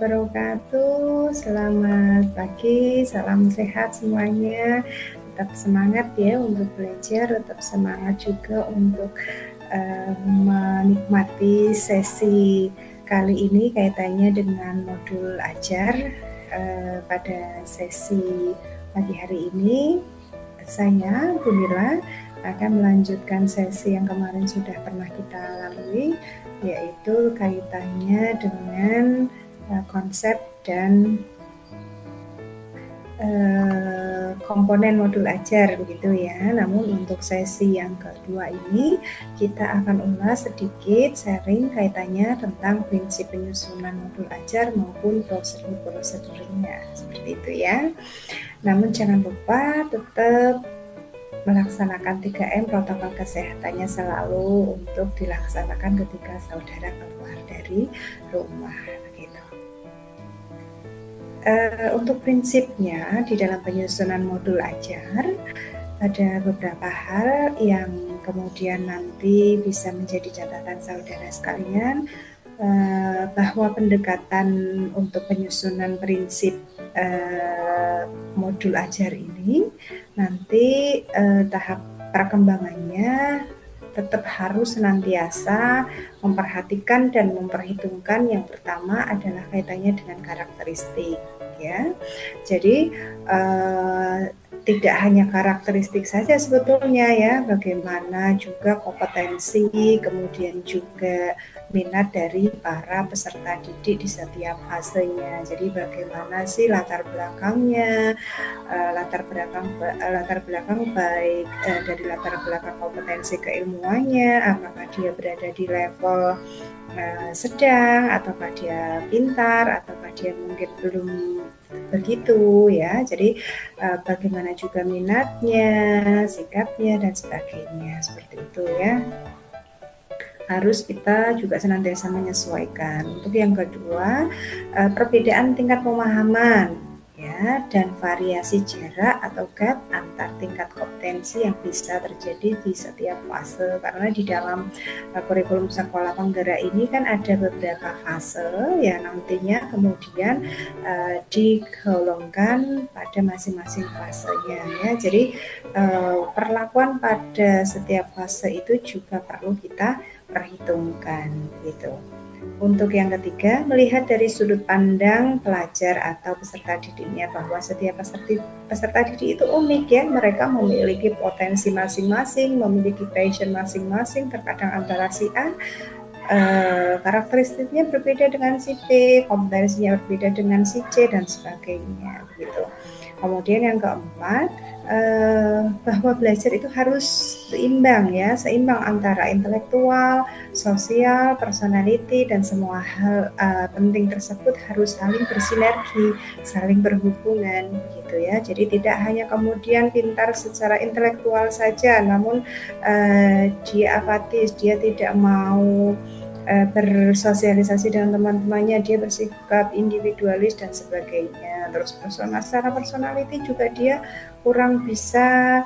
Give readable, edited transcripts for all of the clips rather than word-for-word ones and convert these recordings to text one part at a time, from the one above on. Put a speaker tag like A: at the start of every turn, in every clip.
A: wabarakatuh. Selamat pagi, salam sehat semuanya. Tetap semangat ya untuk belajar, tetap semangat juga untuk menikmati sesi kali ini kaitannya dengan modul ajar. Pada sesi pagi hari ini, saya Bu Mila akan melanjutkan sesi yang kemarin sudah pernah kita lalui, yaitu kaitannya dengan konsep dan komponen modul ajar begitu ya. Namun untuk sesi yang kedua ini kita akan ulas sedikit sharing kaitannya tentang prinsip penyusunan modul ajar maupun prosedur-prosedurnya seperti itu ya. Namun jangan lupa tetap melaksanakan 3M protokol kesehatannya selalu untuk dilaksanakan ketika saudara keluar dari rumah begitu. Untuk prinsipnya di dalam penyusunan modul ajar ada beberapa hal yang kemudian nanti bisa menjadi catatan saudara sekalian, bahwa pendekatan untuk penyusunan prinsip modul ajar ini nanti tahap perkembangannya tetap harus senantiasa memperhatikan dan memperhitungkan. Yang pertama adalah kaitannya dengan karakteristik ya. Jadi tidak hanya karakteristik saja sebetulnya ya, bagaimana juga kompetensi, kemudian juga minat dari para peserta didik di setiap fasenya. Jadi bagaimana sih latar belakangnya, latar belakang baik dari latar belakang kompetensi keilmuannya, apakah dia berada di level sedang, ataukah dia pintar, ataukah dia mungkin belum begitu ya. Jadi bagaimana juga minatnya, sikapnya dan sebagainya seperti itu ya. Harus kita juga senantiasa menyesuaikan. Untuk yang kedua, perbedaan tingkat pemahaman ya dan variasi jarak atau gap antar tingkat kompetensi yang bisa terjadi di setiap fase, karena di dalam kurikulum sekolah penggerak ini kan ada beberapa fase yang nantinya kemudian digolongkan pada masing-masing fasenya ya. Jadi perlakuan pada setiap fase itu juga perlu kita perhitungkan gitu. Untuk yang ketiga, melihat dari sudut pandang pelajar atau peserta didiknya, bahwa setiap peserta didik itu unik ya, mereka memiliki potensi masing-masing, memiliki passion masing-masing. Terkadang antara si A karakteristiknya berbeda dengan si B, kompetensinya berbeda dengan si C dan sebagainya gitu. Kemudian yang keempat, bahwa belajar itu harus seimbang ya, seimbang antara intelektual, sosial, personality, dan semua hal penting tersebut harus saling bersinergi, saling berhubungan gitu ya. Jadi tidak hanya kemudian pintar secara intelektual saja, namun dia apatis, dia tidak mau bersosialisasi dengan teman-temannya, dia bersikap individualis dan sebagainya. Terus secara personality juga dia kurang bisa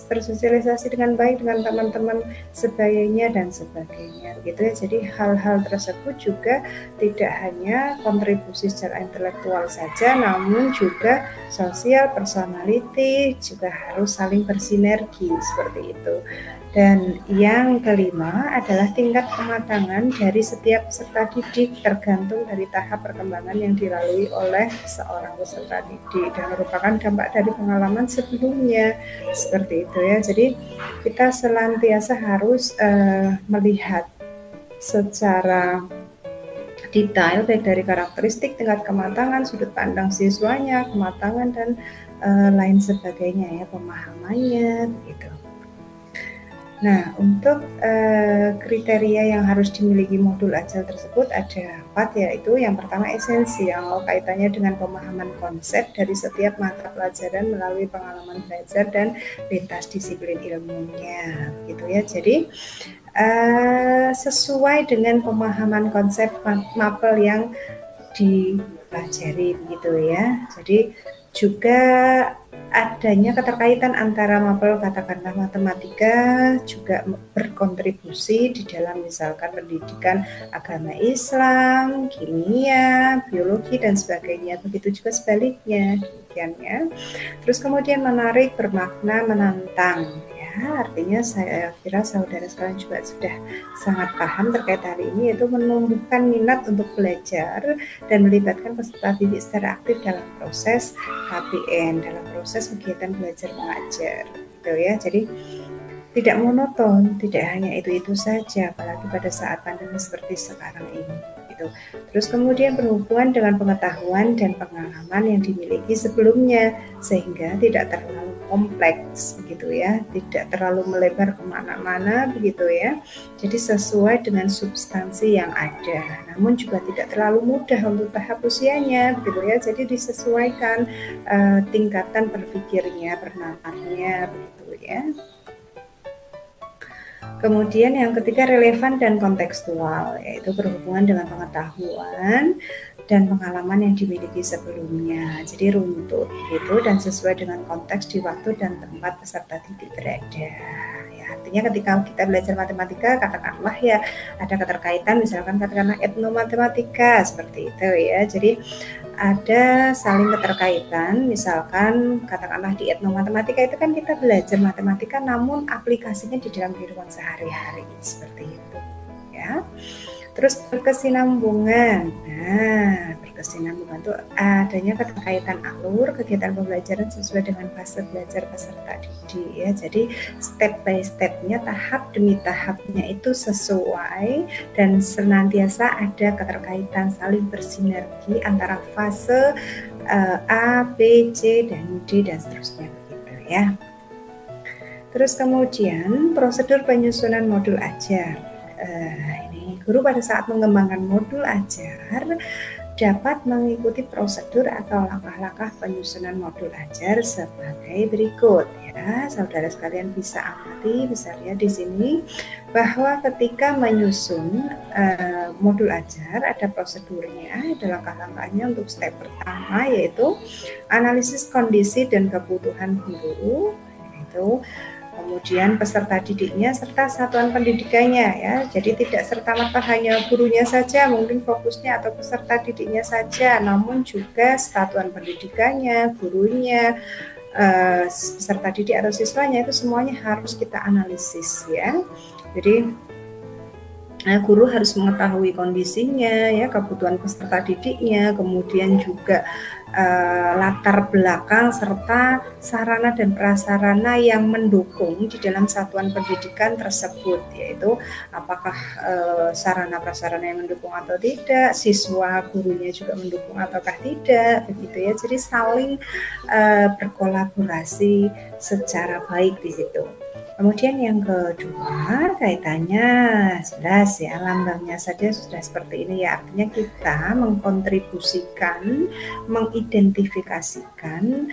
A: bersosialisasi dengan baik dengan teman-teman sebayanya dan sebagainya gitu ya. Jadi hal-hal tersebut juga tidak hanya kontribusi secara intelektual saja, namun juga sosial, personality juga harus saling bersinergi seperti itu. Dan yang kelima adalah tingkat kematangan dari setiap peserta didik tergantung dari tahap perkembangan yang dilalui oleh seorang peserta didik dan merupakan dampak dari pengalaman sebelumnya seperti itu ya. Jadi kita senantiasa harus melihat secara detail baik dari karakteristik, tingkat kematangan, sudut pandang siswanya, kematangan dan lain sebagainya ya, pemahamannya begitu. Nah, untuk kriteria yang harus dimiliki modul ajar tersebut ada 4, yaitu yang pertama esensial, kaitannya dengan pemahaman konsep dari setiap mata pelajaran melalui pengalaman belajar dan lintas disiplin ilmunya, gitu ya. Jadi sesuai dengan pemahaman konsep mapel yang dipelajari, begitu ya. Jadi juga adanya keterkaitan antara mapel katakanlah matematika juga berkontribusi di dalam misalkan pendidikan agama Islam, kimia, biologi dan sebagainya. Begitu juga sebaliknya, demikian ya. Terus kemudian menarik, bermakna, menantang ya. Artinya saya kira saudara sekalian juga sudah sangat paham terkait hal ini, yaitu menumbuhkan minat untuk belajar dan melibatkan peserta didik secara aktif dalam proses KBN, dalam proses kegiatan belajar mengajar gitu ya. Jadi tidak monoton, tidak hanya itu-itu saja, apalagi pada saat pandemi seperti sekarang ini gitu. Terus kemudian berhubungan dengan pengetahuan dan pengalaman yang dimiliki sebelumnya, sehingga tidak terlalu kompleks begitu ya, tidak terlalu melebar kemana-mana begitu ya. Jadi sesuai dengan substansi yang ada, namun juga tidak terlalu mudah untuk tahap usianya begitu ya. Jadi disesuaikan tingkatan berpikirnya, bernalarnya begitu ya. Kemudian yang ketiga relevan dan kontekstual, yaitu berhubungan dengan pengetahuan dan pengalaman yang dimiliki sebelumnya. Jadi runtut gitu dan sesuai dengan konteks di waktu dan tempat peserta didik berada. Ya, artinya ketika kita belajar matematika, katakanlah ya ada keterkaitan, misalkan katakanlah etnomatematika seperti itu ya. Jadi ada saling keterkaitan, misalkan katakanlah di etnomatematika itu kan kita belajar matematika namun aplikasinya di dalam kehidupan sehari-hari seperti itu ya. Terus berkesinambungan. Nah, berkesinambungan itu adanya keterkaitan alur kegiatan pembelajaran sesuai dengan fase belajar peserta didik ya. Jadi step by stepnya, tahap demi tahapnya itu sesuai dan senantiasa ada keterkaitan saling bersinergi antara fase A, B, C, dan D dan seterusnya begitu ya. Terus kemudian prosedur penyusunan modul ajar. Ini guru pada saat mengembangkan modul ajar dapat mengikuti prosedur atau langkah-langkah penyusunan modul ajar sebagai berikut ya. Saudara sekalian bisa amati, bisa lihat di sini bahwa ketika menyusun modul ajar ada prosedurnya, ada langkah-langkahnya. Untuk step pertama yaitu analisis kondisi dan kebutuhan guru, itu kemudian peserta didiknya serta satuan pendidikannya ya. Jadi tidak serta-merta hanya gurunya saja mungkin fokusnya atau peserta didiknya saja, namun juga satuan pendidikannya, gurunya, peserta didik atau siswanya itu semuanya harus kita analisis ya. Jadi guru harus mengetahui kondisinya ya, kebutuhan peserta didiknya, kemudian juga latar belakang serta sarana dan prasarana yang mendukung di dalam satuan pendidikan tersebut, yaitu apakah sarana prasarana yang mendukung atau tidak, siswa gurunya juga mendukung ataukah tidak begitu ya. Jadi saling berkolaborasi secara baik di situ. Kemudian yang kedua kaitannya jelas ya, lambangnya saja sudah seperti ini ya, artinya kita mengkontribusikan, mengidentifikasikan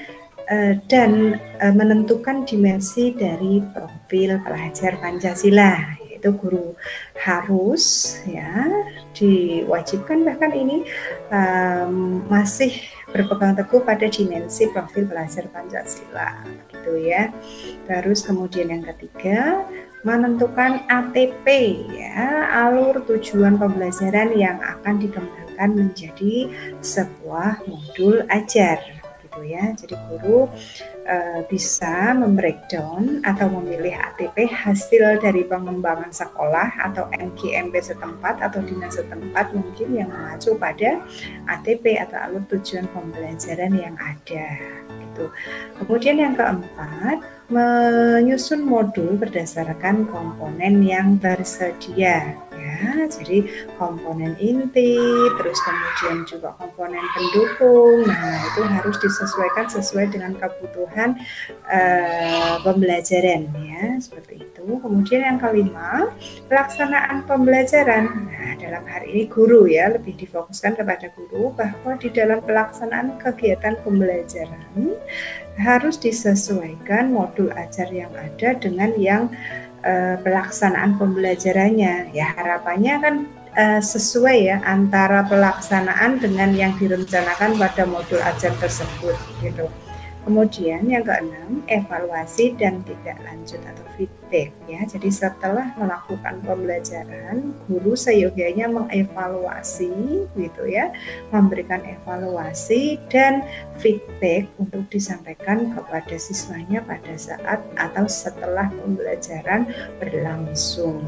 A: dan menentukan dimensi dari profil pelajar Pancasila, yaitu guru harus ya diwajibkan bahkan ini masih berpegang teguh pada dimensi profil pelajar Pancasila gitu ya. Terus kemudian yang ketiga menentukan ATP ya, alur tujuan pembelajaran yang akan dikembangkan menjadi sebuah modul ajar gitu ya. Jadi guru bisa membreakdown atau memilih ATP hasil dari pengembangan sekolah atau MGMP setempat atau dinas setempat mungkin yang mengacu pada ATP atau alur tujuan pembelajaran yang ada gitu. Kemudian yang keempat, menyusun modul berdasarkan komponen yang tersedia ya. Jadi komponen inti, terus kemudian juga komponen pendukung. Nah, itu harus disesuaikan sesuai dengan kebutuhan pembelajaran ya, seperti itu. Kemudian yang kelima, pelaksanaan pembelajaran. Nah, dalam hari ini guru ya, lebih difokuskan kepada guru bahwa di dalam pelaksanaan kegiatan pembelajaran harus disesuaikan modul ajar yang ada dengan yang pelaksanaan pembelajarannya ya. Harapannya kan sesuai ya antara pelaksanaan dengan yang direncanakan pada modul ajar tersebut gitu. Kemudian yang keenam, evaluasi dan tindak lanjut atau feedback ya. Jadi setelah melakukan pembelajaran, guru seyogianya mengevaluasi gitu ya, memberikan evaluasi dan feedback untuk disampaikan kepada siswanya pada saat atau setelah pembelajaran berlangsung.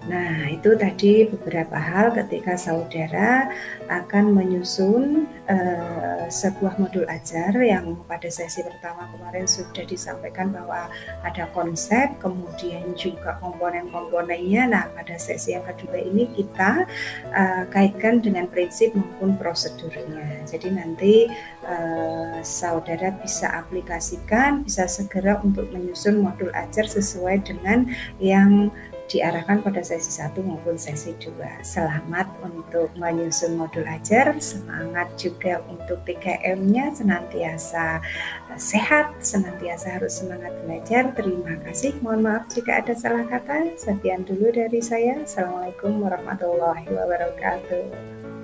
A: Nah, itu tadi beberapa hal ketika saudara akan menyusun sebuah modul ajar yang pada sesi pertama kemarin sudah disampaikan bahwa ada konsep, kemudian juga komponen-komponennya. Nah, pada sesi yang kedua ini kita kaitkan dengan prinsip maupun prosedurnya. Jadi nanti saudara bisa aplikasikan, bisa segera untuk menyusun modul ajar sesuai dengan yang diarahkan pada sesi 1 maupun sesi 2. Selamat untuk menyusun modul ajar, semangat juga untuk 3M-nya, senantiasa sehat, senantiasa harus semangat belajar. Terima kasih, mohon maaf jika ada salah kata. Sekian dulu dari saya. Assalamualaikum warahmatullahi wabarakatuh.